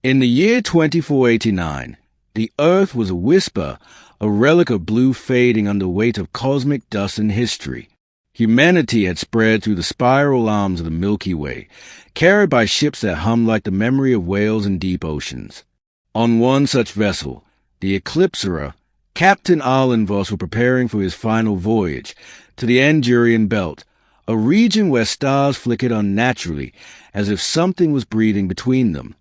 In the year 2489, the Earth was a whisper, a relic of blue fading under weight of cosmic dust and history. Humanity had spread through the spiral arms of the Milky Way, carried by ships that hummed like the memory of whales in deep oceans. On one such vessel, the Eclipserer, Captain Arlen Voss was preparing for his final voyage to the Andurian Belt, a region where stars flickered unnaturally, as if something was breathing between them.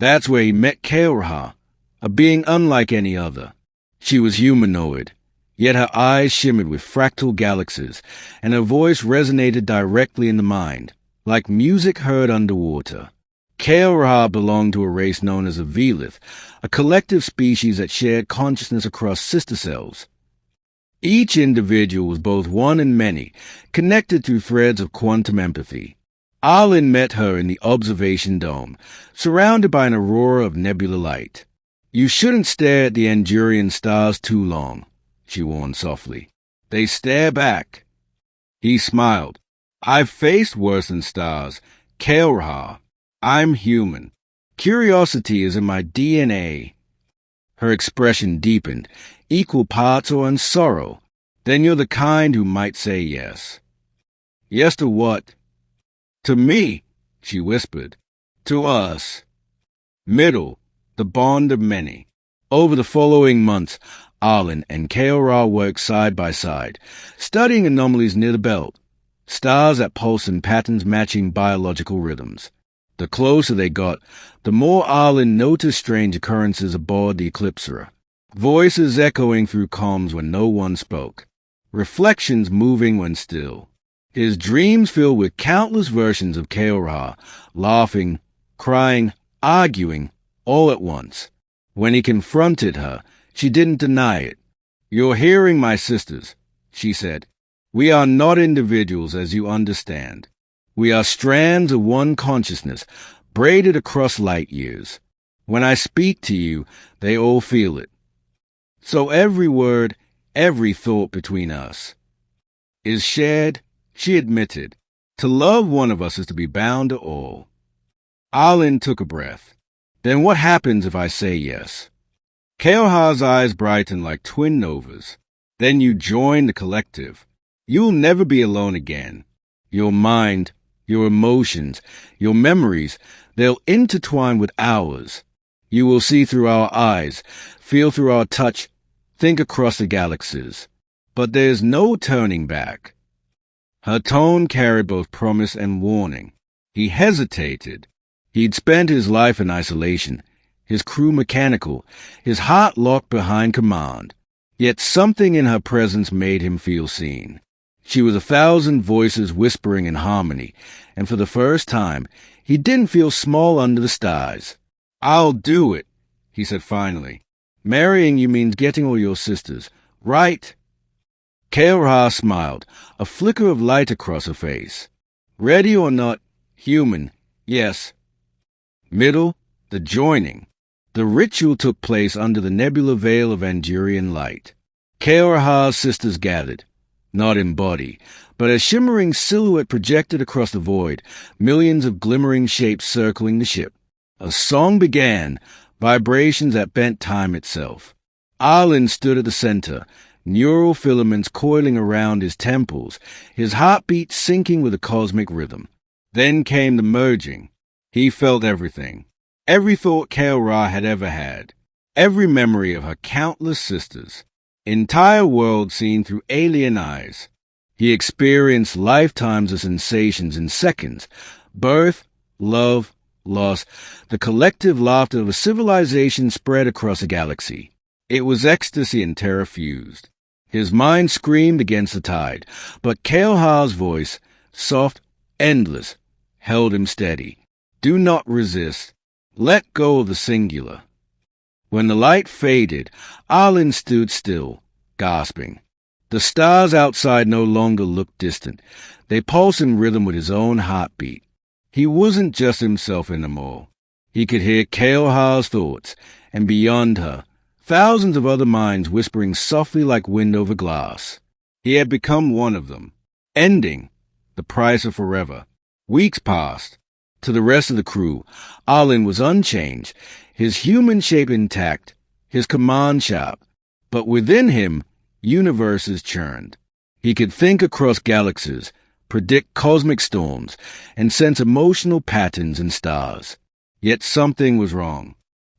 That's where he met Kael'Ra, a being unlike any other. She was humanoid, yet her eyes shimmered with fractal galaxies, and her voice resonated directly in the mind, like music heard underwater. Kael'Ra belonged to a race known as a Velith, a collective species that shared consciousness across sister cells. Each individual was both one and many, connected through threads of quantum empathy. Arlen met her in the observation dome, surrounded by an aurora of nebular light. "You shouldn't stare at the Andurian stars too long," she warned softly. "They stare back." He smiled. "I've faced worse than stars, Kael'Ra. I'm human. Curiosity is in my DNA." Her expression deepened, equal parts awe and sorrow. "Then you're the kind who might say yes." "Yes to what?" "To me," she whispered. "To us. Middle, the bond of many." Over the following months, Arlen and Kael'Ra worked side by side, studying anomalies near the belt, stars that pulse in patterns matching biological rhythms. The closer they got, the more Arlen noticed strange occurrences aboard the Eclipserer. Voices echoing through comms when no one spoke. Reflections moving when still. His dreams filled with countless versions of Kael'Ra, laughing, crying, arguing, all at once. When he confronted her, she didn't deny it. "You're hearing my sisters," she said. "We are not individuals as you understand. We are strands of one consciousness, braided across light years. When I speak to you, they all feel it. So every word, every thought between us is shared," she admitted. "To love one of us is to be bound to all." Arlen took a breath. "Then what happens if I say yes?" Kael'Ra's eyes brightened like twin novas. "Then you join the collective. You'll never be alone again. Your mind, your emotions, your memories, they'll intertwine with ours. You will see through our eyes, feel through our touch, think across the galaxies. But there's no turning back." Her tone carried both promise and warning. He hesitated. He'd spent his life in isolation, his crew mechanical, his heart locked behind command. Yet something in her presence made him feel seen. She was 1,000 voices whispering in harmony, and for the first time, he didn't feel small under the stars. "I'll do it," he said finally. "Marrying you means getting all your sisters, right?" Kael'Ra smiled, a flicker of light across her face. "Ready or not, human, yes." Middle, the joining. The ritual took place under the nebular veil of Andurian light. Kael'Ra's sisters gathered, not in body, but a shimmering silhouette projected across the void, millions of glimmering shapes circling the ship. A song began, vibrations that bent time itself. Arlen stood at the center, neural filaments coiling around his temples, his heartbeat syncing with a cosmic rhythm. Then came the merging. He felt everything. Every thought Kael'Ra had ever had. Every memory of her countless sisters. Entire world seen through alien eyes. He experienced lifetimes of sensations in seconds. Birth, love, loss, the collective laughter of a civilization spread across a galaxy. It was ecstasy and terror fused. His mind screamed against the tide, but Kael'Ra's voice, soft, endless, held him steady. "Do not resist. Let go of the singular." When the light faded, Arlen stood still, gasping. The stars outside no longer looked distant. They pulsed in rhythm with his own heartbeat. He wasn't just himself anymore. He could hear Kael'Ra's thoughts, and beyond her, thousands of other minds whispering softly like wind over glass. He had become one of them. Ending, the price of forever. Weeks passed. To the rest of the crew, Arlen was unchanged, his human shape intact, his command sharp, but within him, universes churned. He could think across galaxies, predict cosmic storms, and sense emotional patterns in stars. Yet something was wrong.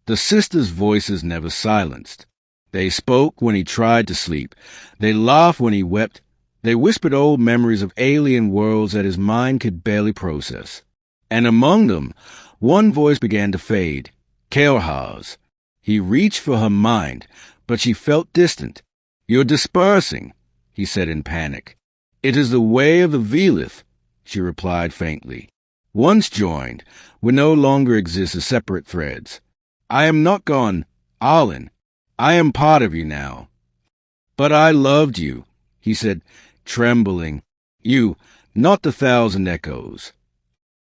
The sisters' voices never silenced. They spoke when he tried to sleep. They laughed when he wept. They whispered old memories of alien worlds that his mind could barely process. And among them, one voice began to fade, Kael'har's. He reached for her mind, but she felt distant. "You're dispersing," he said in panic. "It is the way of the Velith," she replied faintly. "Once joined, we no longer exist as separate threads. I am not gone, Arlen. I am part of you now." "But I loved you," he said, trembling. "You, not the thousand echoes."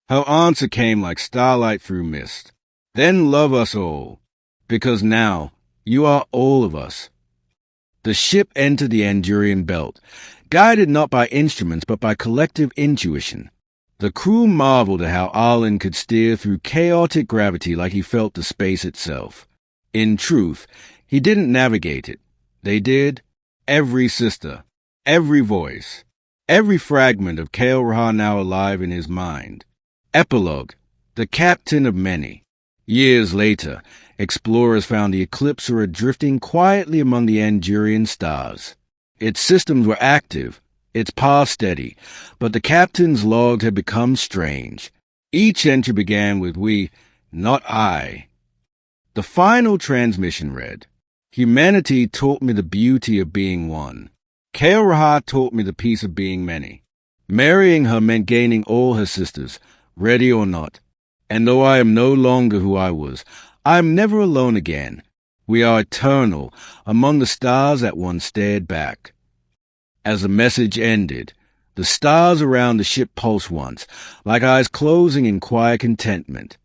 Her answer came like starlight through mist. "Then love us all, because now you are all of us." The ship entered the Andurian belt, guided not by instruments but by collective intuition. The crew marveled at how Arlen could steer through chaotic gravity like he felt the space itself. In truth, he didn't navigate it. They did. Every sister, every voice, every fragment of Kael'har now alive in his mind. Epilogue, the captain of many. Years later, explorers found the Eclipser drifting quietly among the Andurian stars. Its systems were active, its path steady, but the captain's log had become strange. Each entry began with "we," not "I." The final transmission read, "Humanity taught me the beauty of being one. Kael'har taught me the peace of being many. Marrying her meant gaining all her sisters, ready or not. And though I am no longer who I was, I am never alone again. We are eternal among the stars that once stared back." As the message ended, the stars around the ship pulsed once, like eyes closing in quiet contentment.